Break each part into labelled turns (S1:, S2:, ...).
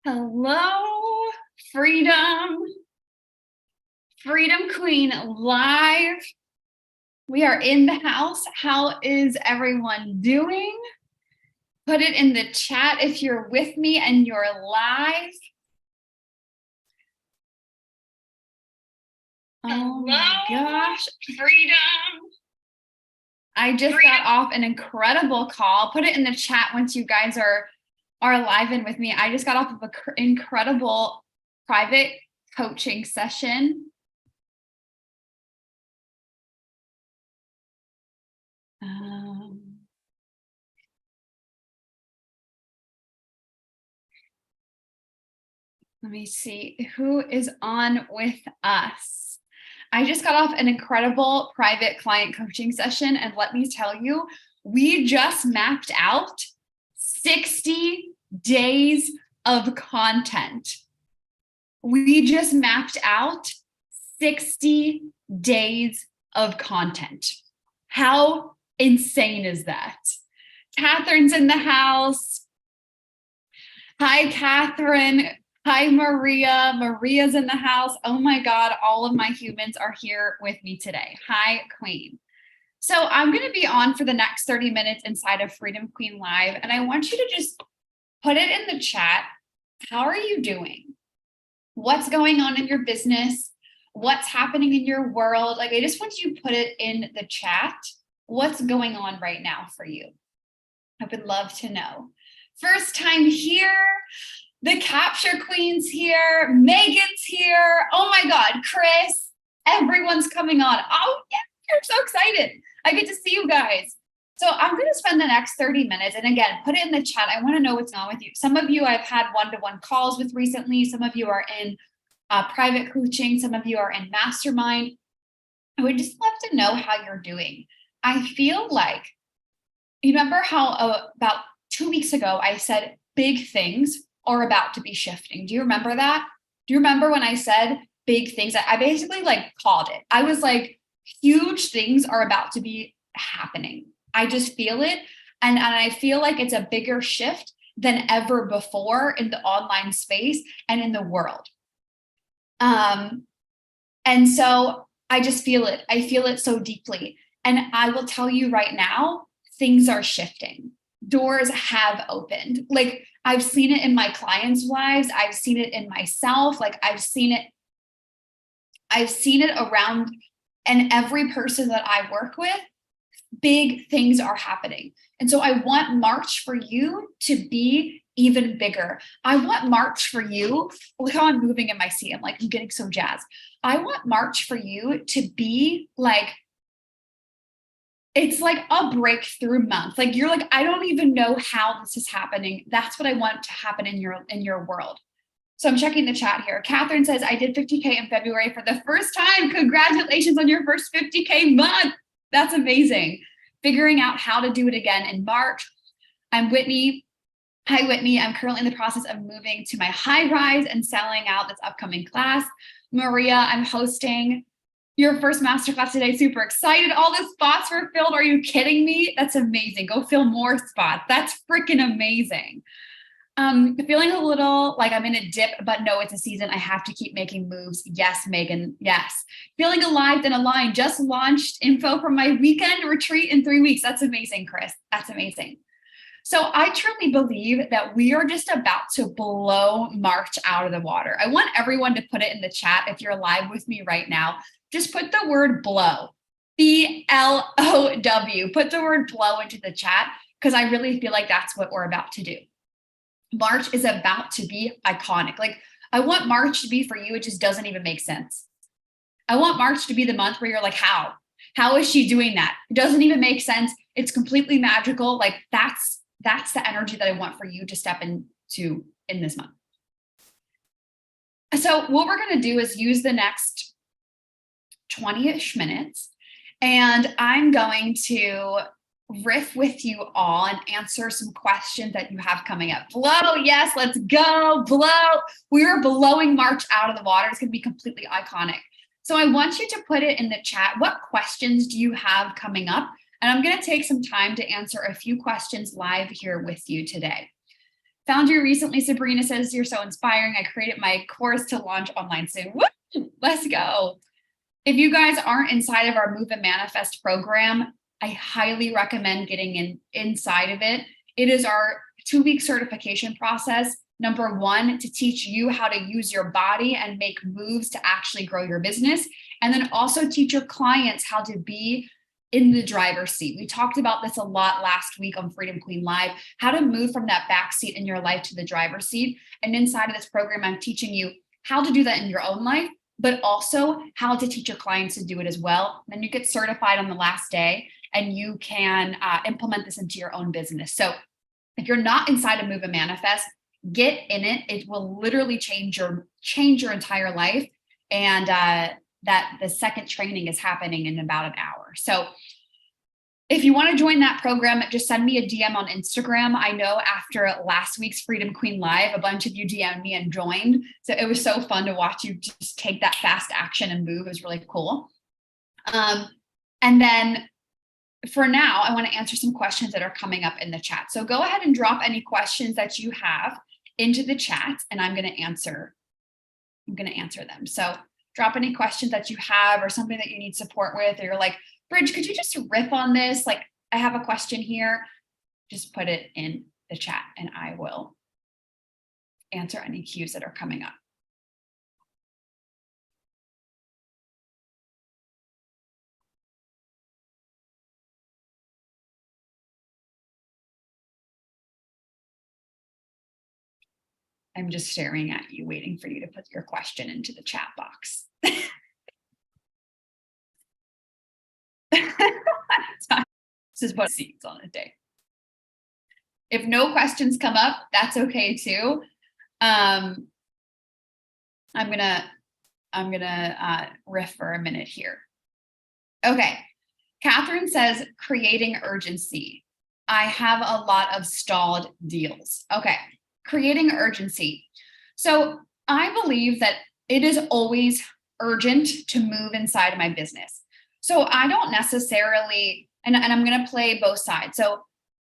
S1: Hello, Freedom Queen live. We are in the house. How is everyone doing? Put it in the chat if you're with me and you're live. Oh my gosh, Freedom. I just got off an incredible call. Put it in the chat once you guys are live in with me. I just got off of an incredible private coaching session. Let me see who is on with us. I just got off an incredible private client coaching session, and let me tell you, we just mapped out 60 days of content. We just mapped out 60 days of content. How insane is that? Catherine's in the house. Hi, Catherine. Hi, Maria. Maria's in the house. Oh my God, all of my humans are here with me today. Hi, Queen. So I'm going to be on for the next 30 minutes inside of Freedom Queen Live, and I want you to just put it in the chat. How are you doing? What's going on in your business? What's happening in your world? Like, I just want you to put it in the chat. What's going on right now for you? I would love to know. First time here. The Capture Queen's here. Megan's here. Oh my God, Chris. Everyone's coming on. Oh yeah, you're so excited. I get to see you guys. So I'm going to spend the next 30 minutes. And again, put it in the chat. I want to know what's going on with you. Some of you I've had one-to-one calls with recently. Some of you are in private coaching. Some of you are in mastermind. I would just love to know how you're doing. I feel like, you remember how about 2 weeks ago, I said big things are about to be shifting. Do you remember that? Do you remember when I said big things? I basically like called it. I was like, huge things are about to be happening. I just feel it. And I feel like it's a bigger shift than ever before in the online space and in the world. And so I just feel it. I feel it so deeply. And I will tell you right now, things are shifting. Doors have opened. Like, I've seen it in my clients' lives. I've seen it in myself. Like, I've seen it around, and every person that I work with, big things are happening. And so I want March for you to be even bigger. I want March for you. Look how I'm moving in my seat. I'm getting so jazzed. I want March for you to be like, it's like a breakthrough month. Like, you're like, I don't even know how this is happening. That's what I want to happen in your world. So I'm checking the chat here. Catherine says, I did 50K in February for the first time. Congratulations on your first 50K month. That's amazing. Figuring out how to do it again in March. I'm Whitney. Hi, Whitney. I'm currently in the process of moving to my high rise and selling out this upcoming class. Maria, I'm hosting your first masterclass today. Super excited. All the spots were filled. Are you kidding me? That's amazing. Go fill more spots. That's freaking amazing. Feeling a little like I'm in a dip, but no, it's a season. I have to keep making moves. Yes, Megan. Yes. Feeling alive and aligned. Just launched info for my weekend retreat in 3 weeks. That's amazing, Chris. That's amazing. So I truly believe that we are just about to blow March out of the water. I want everyone to put it in the chat. If you're live with me right now, just put the word blow, B-L-O-W. Put the word blow into the chat, because I really feel like that's what we're about to do. March is about to be iconic. Like, I want March to be for you, it just doesn't even make sense. I want March to be the month where you're like, how? How is she doing that? It doesn't even make sense. It's completely magical. Like, that's the energy that I want for you to step into in this month. So what we're going to do is use the next 20-ish minutes, and I'm going to riff with you all and answer some questions that you have coming up. Blow, yes, let's go, blow. We are blowing March out of the water. It's going to be completely iconic. So I want you to put it in the chat. What questions do you have coming up? And I'm going to take some time to answer a few questions live here with you today. Found you recently, Sabrina says, you're so inspiring. I created my course to launch online soon. Woo! Let's go. If you guys aren't inside of our Move and Manifest program, I highly recommend getting inside of it. It is our 2-week certification process. Number one, to teach you how to use your body and make moves to actually grow your business. And then also teach your clients how to be in the driver's seat. We talked about this a lot last week on Freedom Queen Live, how to move from that back seat in your life to the driver's seat. And inside of this program, I'm teaching you how to do that in your own life, but also how to teach your clients to do it as well. Then you get certified on the last day and you can implement this into your own business. So if you're not inside of Move and Manifest, get in it. It will literally change your entire life. And that the second training is happening in about an hour. So if you want to join that program, just send me a DM on Instagram. I know after last week's Freedom Queen Live, a bunch of you DM'd me and joined. So it was so fun to watch you just take that fast action and move. It was really cool. And then for now, I want to answer some questions that are coming up in the chat. So go ahead and drop any questions that you have into the chat, and I'm going to answer them. So drop any questions that you have or something that you need support with, or you're like, Bridge, could you just riff on this? Like, I have a question here. Just put it in the chat and I will answer any cues that are coming up. I'm just staring at you, waiting for you to put your question into the chat box. This is what seeds on a day. If no questions come up, that's okay too. I'm gonna riff for a minute here. Okay, Catherine says, creating urgency. I have a lot of stalled deals. Okay, creating urgency. So I believe that it is always urgent to move inside of my business. So I don't necessarily, and I'm going to play both sides. So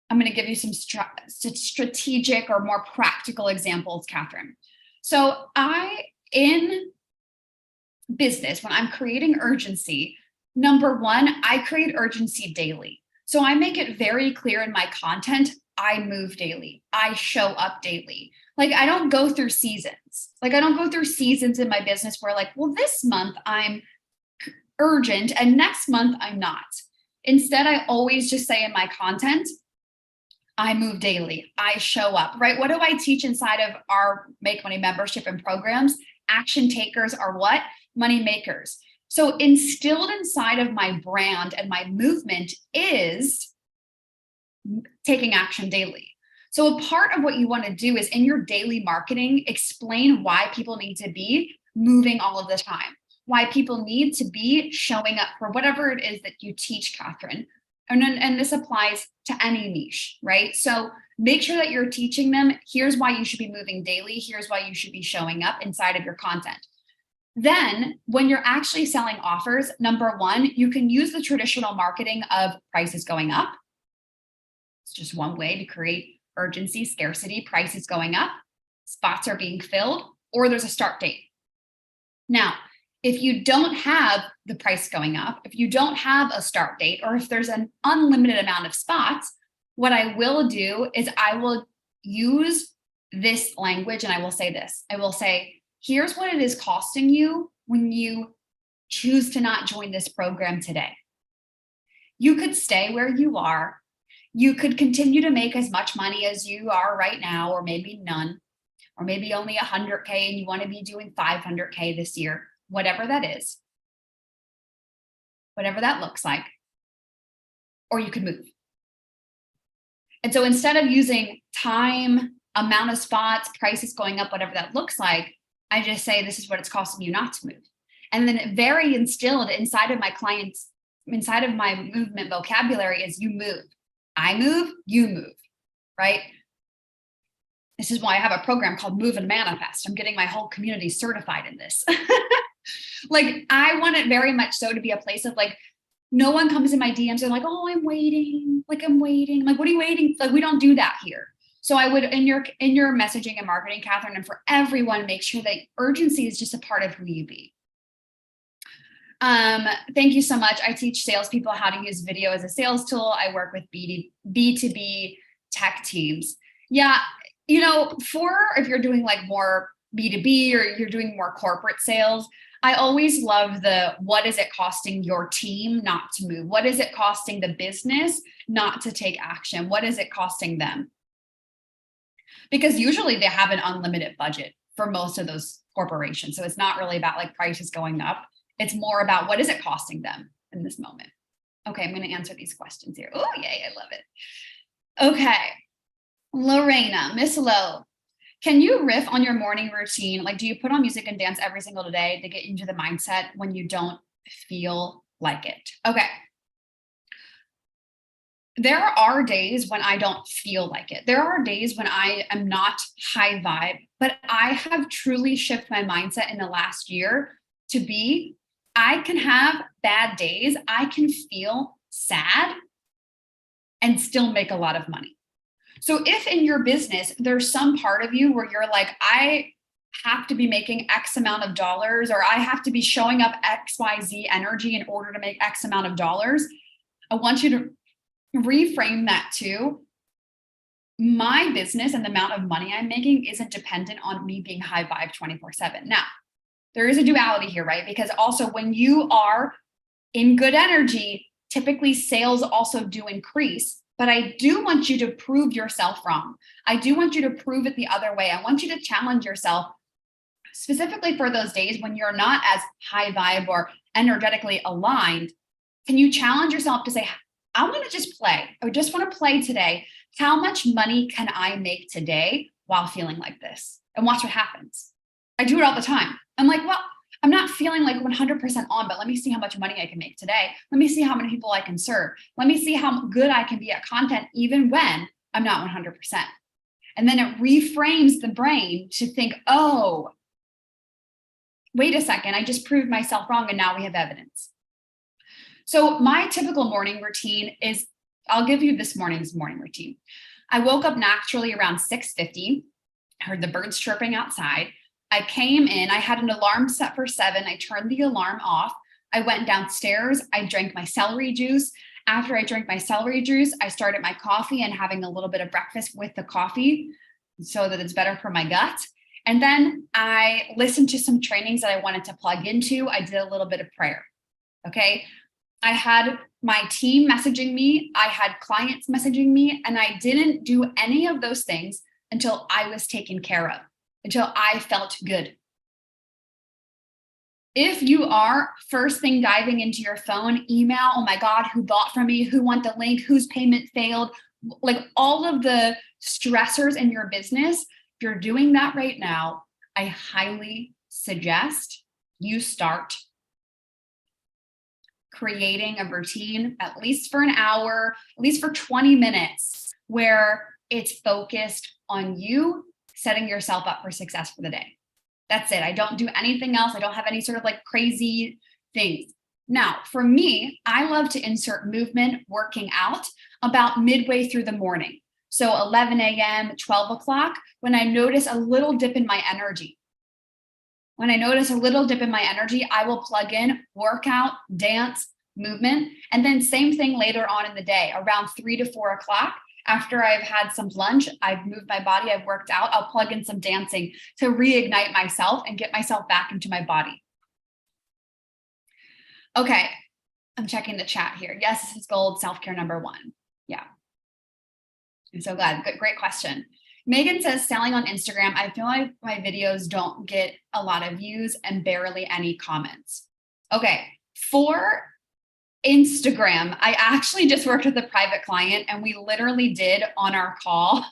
S1: I'm going to give you some strategic or more practical examples, Catherine. So in business, when I'm creating urgency, number one, I create urgency daily. So I make it very clear in my content, I move daily. I show up daily. Like, I don't go through seasons. Like, I don't go through seasons in my business where, like, well, this month I'm urgent and next month I'm not. Instead, I always just say in my content, I move daily. I show up, right? What do I teach inside of our Make Money membership and programs? Action takers are what? Money makers. So instilled inside of my brand and my movement is taking action daily. So a part of what you want to do is in your daily marketing, explain why people need to be moving all of the time, why people need to be showing up for whatever it is that you teach, Catherine. And this applies to any niche, right? So make sure that you're teaching them, here's why you should be moving daily. Here's why you should be showing up inside of your content. Then when you're actually selling offers, number one, you can use the traditional marketing of prices going up. It's just one way to create urgency, scarcity, prices going up, spots are being filled, or there's a start date. Now, if you don't have the price going up, if you don't have a start date, or if there's an unlimited amount of spots, what I will do is I will use this language and I will say this. I will say, here's what it is costing you when you choose to not join this program today. You could stay where you are. You could continue to make as much money as you are right now, or maybe none, or maybe only 100K and you want to be doing 500K this year. Whatever that is, whatever that looks like, or you can move. And so instead of using time, amount of spots, prices going up, whatever that looks like, I just say, this is what it's costing you not to move. And then very instilled inside of my clients, inside of my movement vocabulary is you move. I move, you move, right? This is why I have a program called Move and Manifest. I'm getting my whole community certified in this. Like, I want it very much so to be a place of like, no one comes in my DMs and like, oh, I'm waiting. Like, I'm waiting. Like, what are you waiting? Like, we don't do that here. So I would, in your messaging and marketing, Catherine, and for everyone, make sure that urgency is just a part of who you be. Thank you so much. I teach salespeople how to use video as a sales tool. I work with B2B tech teams. Yeah, you know, if you're doing like more B2B or you're doing more corporate sales, I always love what is it costing your team not to move? What is it costing the business not to take action? What is it costing them? Because usually they have an unlimited budget for most of those corporations. So it's not really about like prices going up. It's more about what is it costing them in this moment. Okay, I'm going to answer these questions here. Oh, yay, I love it. Okay, Lorena, Miss Lowe, can you riff on your morning routine? Like, do you put on music and dance every single day to get you into the mindset when you don't feel like it? Okay. There are days when I don't feel like it. There are days when I am not high vibe, but I have truly shifted my mindset in the last year to be, I can have bad days. I can feel sad and still make a lot of money. So if in your business, there's some part of you where you're like, I have to be making X amount of dollars, or I have to be showing up XYZ energy in order to make X amount of dollars, I want you to reframe that to, my business and the amount of money I'm making isn't dependent on me being high vibe 24/7. Now, there is a duality here, right? Because also when you are in good energy, typically sales also do increase, but I do want you to prove yourself wrong. I do want you to prove it the other way. I want you to challenge yourself specifically for those days when you're not as high vibe or energetically aligned. Can you challenge yourself to say, I want to just play. I just want to play today. How much money can I make today while feeling like this? And watch what happens. I do it all the time. I'm like, well, I'm not feeling like 100% on, but let me see how much money I can make today. Let me see how many people I can serve. Let me see how good I can be at content, even when I'm not 100%. And then it reframes the brain to think, oh, wait a second, I just proved myself wrong and now we have evidence. So my typical morning routine is, I'll give you this morning's morning routine. I woke up naturally around 6:50, heard the birds chirping outside. I came in, I had an alarm set for 7. I turned the alarm off. I went downstairs. I drank my celery juice. After I drank my celery juice, I started my coffee and having a little bit of breakfast with the coffee so that it's better for my gut. And then I listened to some trainings that I wanted to plug into. I did a little bit of prayer. Okay. I had my team messaging me. I had clients messaging me, and I didn't do any of those things until I was taken care of, until I felt good. If you are first thing diving into your phone, email, oh my God, who bought from me? Who want the link? Whose payment failed? Like all of the stressors in your business, if you're doing that right now, I highly suggest you start creating a routine, at least for an hour, at least for 20 minutes, where it's focused on you setting yourself up for success for the day. That's it. I don't do anything else. I don't have any sort of like crazy things. Now, for me, I love to insert movement, working out about midway through the morning. So 11 a.m., 12 o'clock, when I notice a little dip in my energy. When I notice a little dip in my energy, I will plug in workout, dance, movement. And then same thing later on in the day, around 3 to 4 o'clock. After I've had some lunch, I've moved my body, I've worked out, I'll plug in some dancing to reignite myself and get myself back into my body. Okay, I'm checking the chat here. Yes, this is gold, self-care number 1. Yeah, I'm so glad. Good, great question. Megan says, selling on Instagram, I feel like my videos don't get a lot of views and barely any comments. Okay, for Instagram, I actually just worked with a private client and we literally did on our call,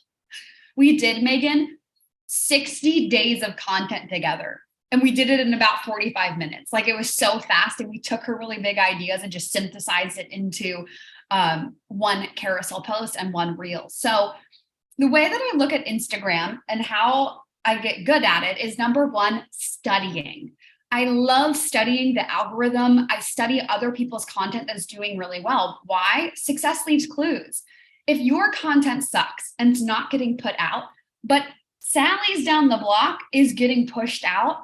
S1: we did, Megan, 60 days of content together. And we did it in about 45 minutes. Like it was so fast, and we took her really big ideas and just synthesized it into one carousel post and one reel. So the way that I look at Instagram and how I get good at it is, number 1, studying. I love studying the algorithm. I study other people's content that's doing really well. Why? Success leaves clues. If your content sucks and it's not getting put out, but Sally's down the block is getting pushed out,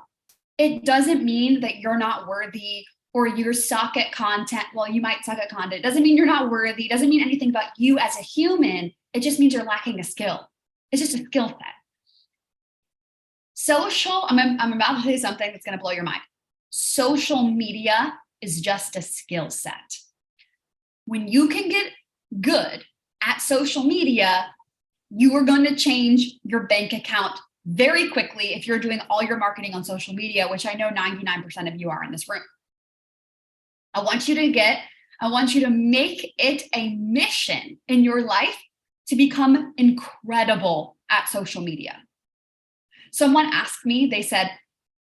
S1: it doesn't mean that you're not worthy or you suck at content. Well, you might suck at content. It doesn't mean you're not worthy. It doesn't mean anything about you as a human. It just means you're lacking a skill. It's just a skill set. Social, I'm about to say something that's going to blow your mind. Social media is just a skill set. When you can get good at social media, you are going to change your bank account very quickly if you're doing all your marketing on social media, which I know 99% of you are in this room. I want you to make it a mission in your life to become incredible at social media. Someone asked me, they said,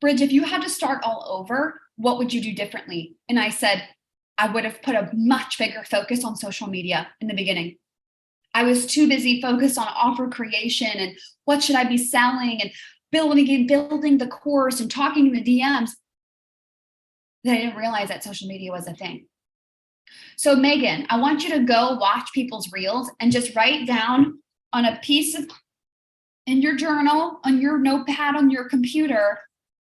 S1: Bridge, if you had to start all over, what would you do differently? And I said, I would have put a much bigger focus on social media in the beginning. I was too busy focused on offer creation and what should I be selling and building the course and talking in the DMs that I didn't realize that social media was a thing. So Megan, I want you to go watch people's reels and just write down on a piece of, in your journal, on your notepad, on your computer,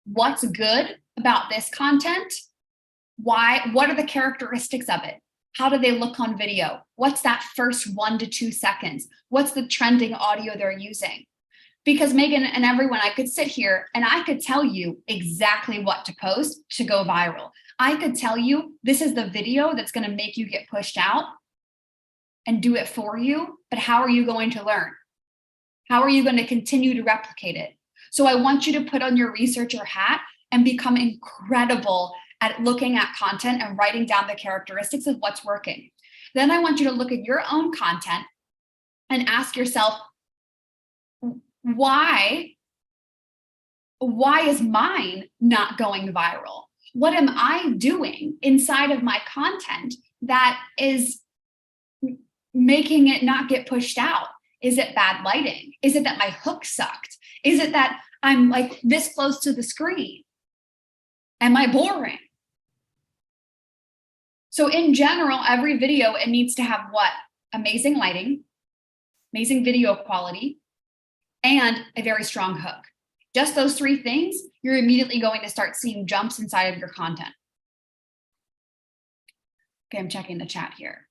S1: what's good about this content? Why? What are the characteristics of it? How do they look on video? What's that first 1 to 2 seconds? What's the trending audio they're using? Because Megan and everyone, I could sit here and I could tell you exactly what to post to go viral. I could tell you this is the video that's going to make you get pushed out and do it for you. But how are you going to learn? How are you going to continue to replicate it? So I want you to put on your researcher hat and become incredible at looking at content and writing down the characteristics of what's working. Then I want you to look at your own content and ask yourself, why is mine not going viral? What am I doing inside of my content that is making it not get pushed out? Is it bad lighting? Is it that my hook sucked? Is it that I'm like this close to the screen? Am I boring? So in general, every video, it needs to have what? Amazing lighting, amazing video quality, and a very strong hook. Just those 3 things, you're immediately going to start seeing jumps inside of your content. Okay, I'm checking the chat here.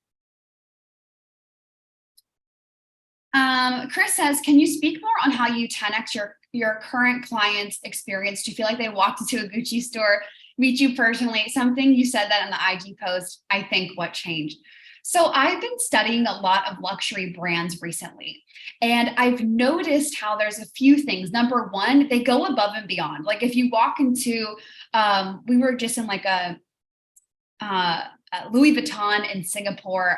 S1: Chris says, can you speak more on how you 10x your current clients' experience? Do you feel like they walked into a Gucci store, meet you personally? Something you said that in the IG post, I think what changed. So I've been studying a lot of luxury brands recently, and I've noticed how there's a few things. Number one, they go above and beyond. Like if you walk into, we were just in like a Louis Vuitton in Singapore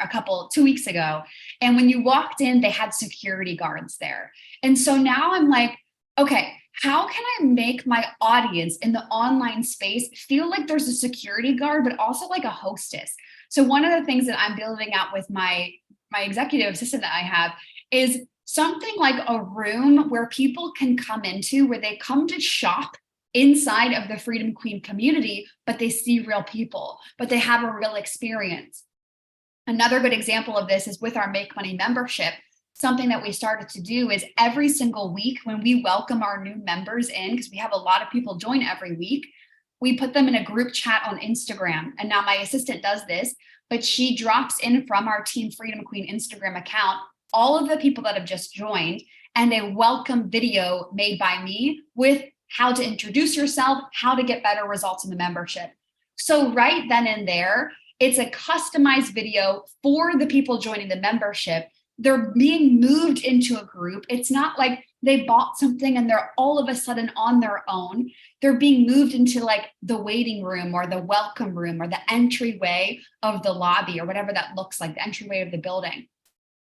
S1: 2 weeks ago. And when you walked in, they had security guards there. And so now I'm like, okay, how can I make my audience in the online space feel like there's a security guard, but also like a hostess? So one of the things that I'm building out with my executive assistant that I have is something like a room where people can come into, where they come to shop inside of the Freedom Queen community, but they see real people, but they have a real experience. Another good example of this is with our Make Money membership. Something that we started to do is every single week when we welcome our new members in, because we have a lot of people join every week, we put them in a group chat on Instagram. And now my assistant does this, but she drops in from our Team Freedom Queen Instagram account all of the people that have just joined and a welcome video made by me with how to introduce yourself, how to get better results in the membership. So right then and there, it's a customized video for the people joining the membership. They're being moved into a group. It's not like they bought something and they're all of a sudden on their own. They're being moved into like the waiting room or the welcome room or the entryway of the lobby or whatever that looks like, the entryway of the building.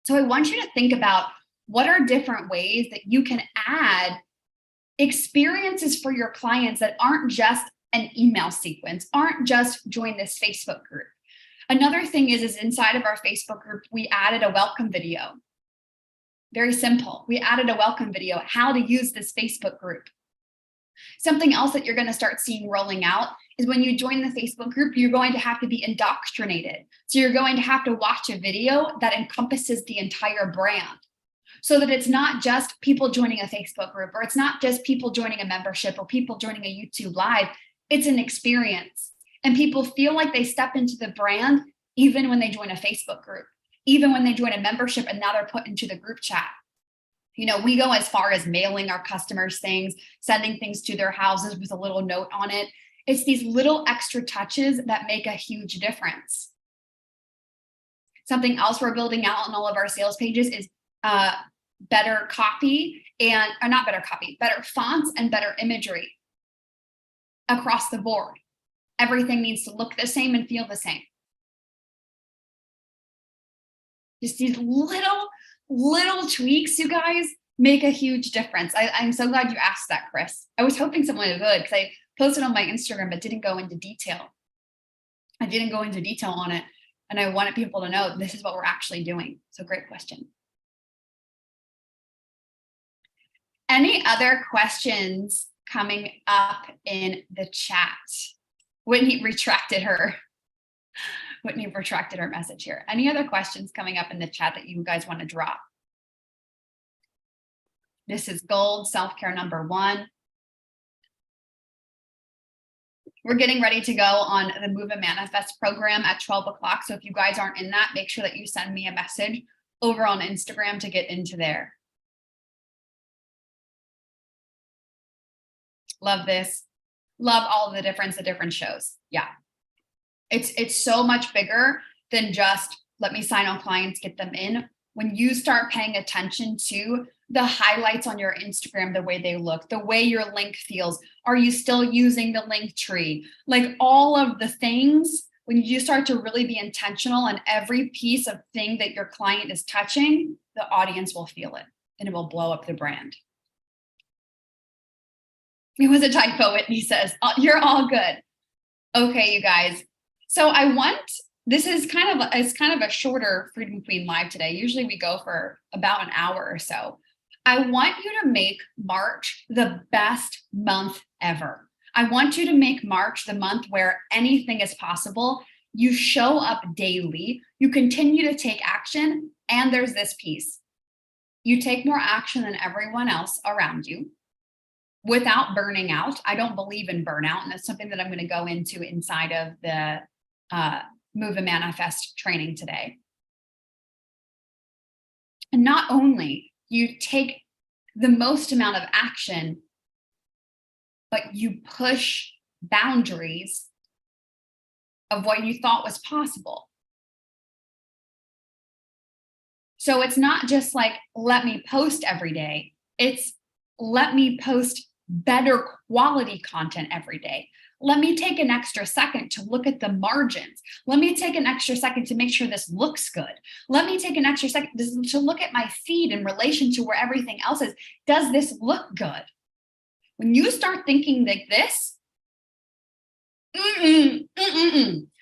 S1: So I want you to think about what are different ways that you can add experiences for your clients that aren't just an email sequence, aren't just join this Facebook group. Another thing is inside of our Facebook group, we added a welcome video. Very simple. We added a welcome video, how to use this Facebook group. Something else that you're going to start seeing rolling out is when you join the Facebook group, you're going to have to be indoctrinated. So you're going to have to watch a video that encompasses the entire brand, so that it's not just people joining a Facebook group, or it's not just people joining a membership or people joining a YouTube live. It's an experience. And people feel like they step into the brand even when they join a Facebook group, even when they join a membership and now they're put into the group chat. You know, we go as far as mailing our customers things, sending things to their houses with a little note on it. It's these little extra touches that make a huge difference. Something else we're building out on all of our sales pages is better copy and, or not better copy, better fonts and better imagery across the board. Everything needs to look the same and feel the same. Just these little tweaks, you guys, make a huge difference. I'm so glad you asked that, Chris. I was hoping someone would, because I posted on my Instagram, but didn't go into detail. I didn't go into detail on it. And I wanted people to know this is what we're actually doing. So great question. Any other questions coming up in the chat? Whitney retracted her message here. Any other questions coming up in the chat that you guys want to drop? This is gold, self-care number 1. We're getting ready to go on the Move and Manifest program at 12 o'clock. So if you guys aren't in that, make sure that you send me a message over on Instagram to get into there. Love this. Love all of the different shows. Yeah. It's so much bigger than just let me sign on clients, get them in. When you start paying attention to the highlights on your Instagram, the way they look, the way your link feels, are you still using the link tree? Like all of the things, when you start to really be intentional on every piece of thing that your client is touching, the audience will feel it and it will blow up the brand. It was a typo, Whitney says. You're all good. Okay, you guys. So this is kind of a shorter Freedom Queen live today. Usually we go for about an hour or so. I want you to make March the best month ever. I want you to make March the month where anything is possible. You show up daily, you continue to take action, and there's this piece. You take more action than everyone else around you without burning out. I don't believe in burnout, and that's something that I'm going to go into inside of the Move and Manifest training today. And not only you take the most amount of action, but you push boundaries of what you thought was possible. So it's not just like, let me post every day. It's let me post better quality content every day. Let me take an extra second to look at the margins. Let me take an extra second to make sure this looks good. Let me take an extra second to look at my feed in relation to where everything else is. Does this look good? When you start thinking like this,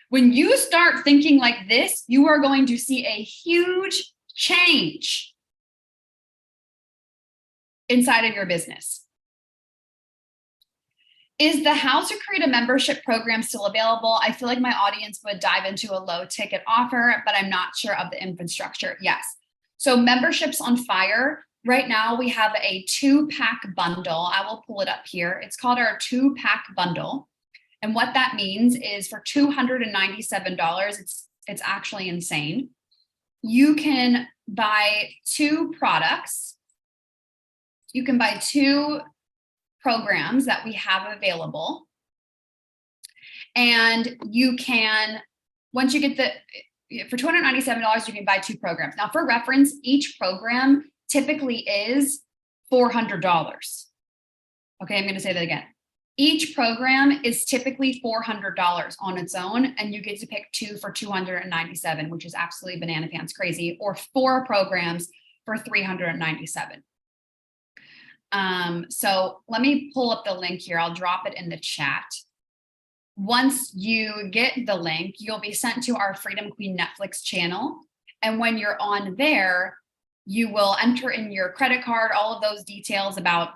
S1: when you start thinking like this, you are going to see a huge change inside of your business. Is the How to Create a Membership program still available? I feel like my audience would dive into a low ticket offer, but I'm not sure of the infrastructure. Yes. So memberships on fire. Right now we have a 2-pack bundle. I will pull it up here. It's called our 2-pack bundle. And what that means is for $297, it's actually insane. You can buy 2 products. You can buy 2 programs that we have available. And you can, once you get for $297, you can buy 2 programs. Now for reference, each program typically is $400. Okay, I'm going to say that again. Each program is typically $400 on its own, and you get to pick 2 for $297, which is absolutely banana pants crazy, or 4 programs for $397. So let me pull up the link here. I'll drop it in the chat. Once you get the link, you'll be sent to our Freedom Queen Netflix channel. And when you're on there, you will enter in your credit card, all of those details about,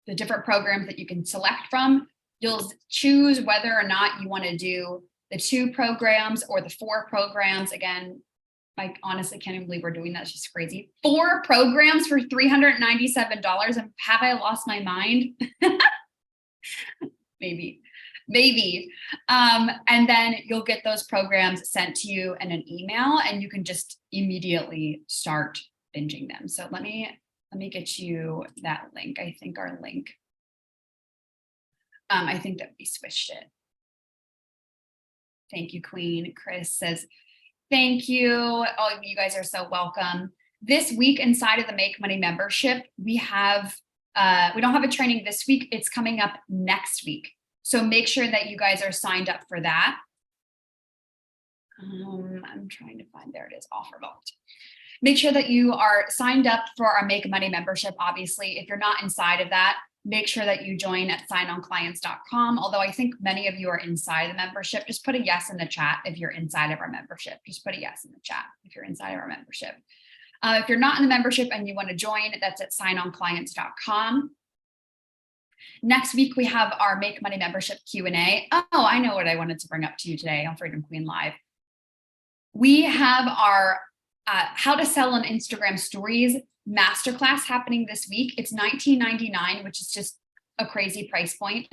S1: the different programs that you can select from. You'll choose whether or not you want to do the 2 programs or the 4 programs. Again, I honestly can't even believe we're doing that. It's just crazy. 4 programs for $397. And have I lost my mind? Maybe. And then you'll get those programs sent to you in an email, and you can just immediately start binging them. So let me get you that link. I think our link, I think that we switched it. Thank you, Queen. Chris says, thank you. All of you guys are so welcome. This week inside of the Make Money membership, we don't have a training this week. It's coming up next week. So make sure that you guys are signed up for that. I'm trying to find, there it is, offer vault. Make sure that you are signed up for our Make Money membership. Obviously, if you're not inside of that, make sure that you join at signonclients.com. Although I think many of you are inside the membership, just put a yes in the chat if you're inside of our membership. Just put a yes in the chat if you're inside of our membership. If you're not in the membership and you want to join, that's at signonclients.com. Next week, we have our Make Money membership Q&A. Oh, I know what I wanted to bring up to you today on Freedom Queen Live. We have our How to Sell on Instagram Stories masterclass happening this week. It's $19.99, which is just a crazy price point.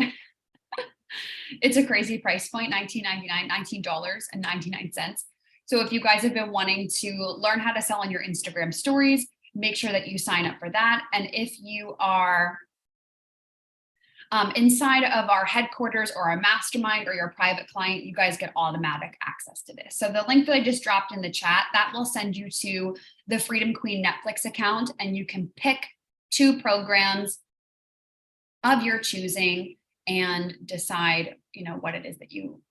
S1: It's a crazy price point, $19.99, $19.99. So if you guys have been wanting to learn how to sell on your Instagram stories, make sure that you sign up for that. And if you are inside of our headquarters or our mastermind or your private client, you guys get automatic access to this. So the link that I just dropped in the chat, that will send you to the Freedom Queen Netflix account, and you can pick 2 programs of your choosing and decide, what it is that you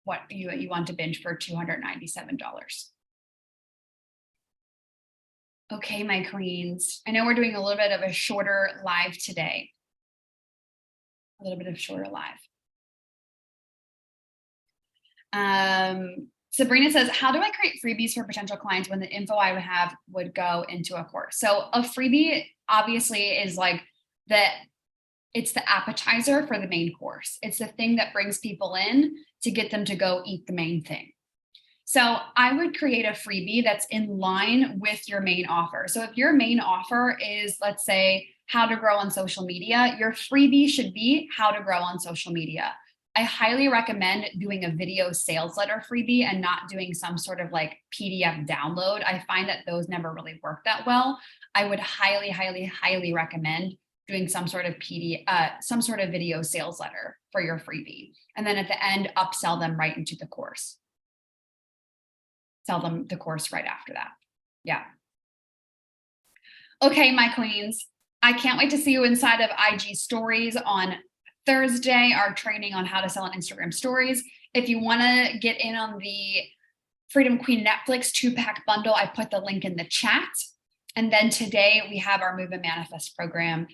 S1: want to binge for $297. Okay, my queens. I know we're doing a little bit of a shorter live today. Sabrina says, how do I create freebies for potential clients when the info I would have would go into a course? So a freebie obviously is like it's the appetizer for the main course. It's the thing that brings people in to get them to go eat the main thing. So I would create a freebie that's in line with your main offer. So if your main offer is, let's say, how to grow on social media, your freebie should be how to grow on social media. I highly recommend doing a video sales letter freebie and not doing some sort of like PDF download. I find that those never really work that well. I would highly, highly, highly recommend doing some sort of video sales letter for your freebie. And then at the end, upsell them right into the course. Sell them the course right after that. Yeah. Okay, my queens. I can't wait to see you inside of IG Stories on Thursday, our training on how to sell on Instagram Stories. If you want to get in on the Freedom Queen Netflix 2-pack bundle, I put the link in the chat. And then today we have our Move and Manifest program,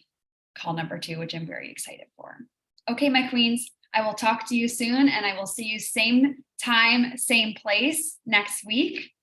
S1: call number 2, which I'm very excited for. Okay, my queens, I will talk to you soon, and I will see you same time, same place next week.